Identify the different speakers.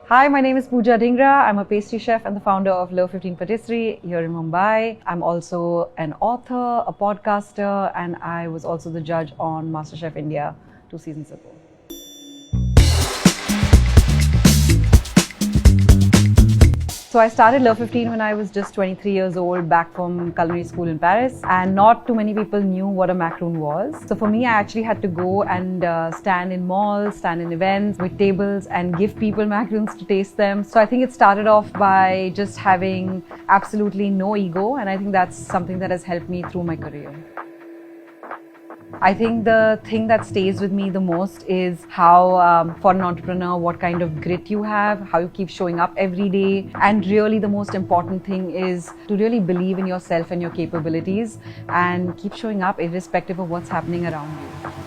Speaker 1: Hi, my name is Pooja Dhingra. I'm a pastry chef and the founder of Love 15 Patisserie here in Mumbai. I'm also an author, a podcaster, and I was also the judge on MasterChef India 2 seasons ago. So I started Love 15 when I was just 23 years old back from culinary school in Paris, and not too many people knew what a macaroon was. So for me, I actually had to go and stand in malls, stand in events with tables and give people macaroons to taste them. So I think it started off by just having absolutely no ego, and I think that's something that has helped me through my career. I think the thing that stays with me the most is how, for an entrepreneur, what kind of grit you have, how you keep showing up every day. And really the most important thing is to really believe in yourself and your capabilities and keep showing up irrespective of what's happening around you.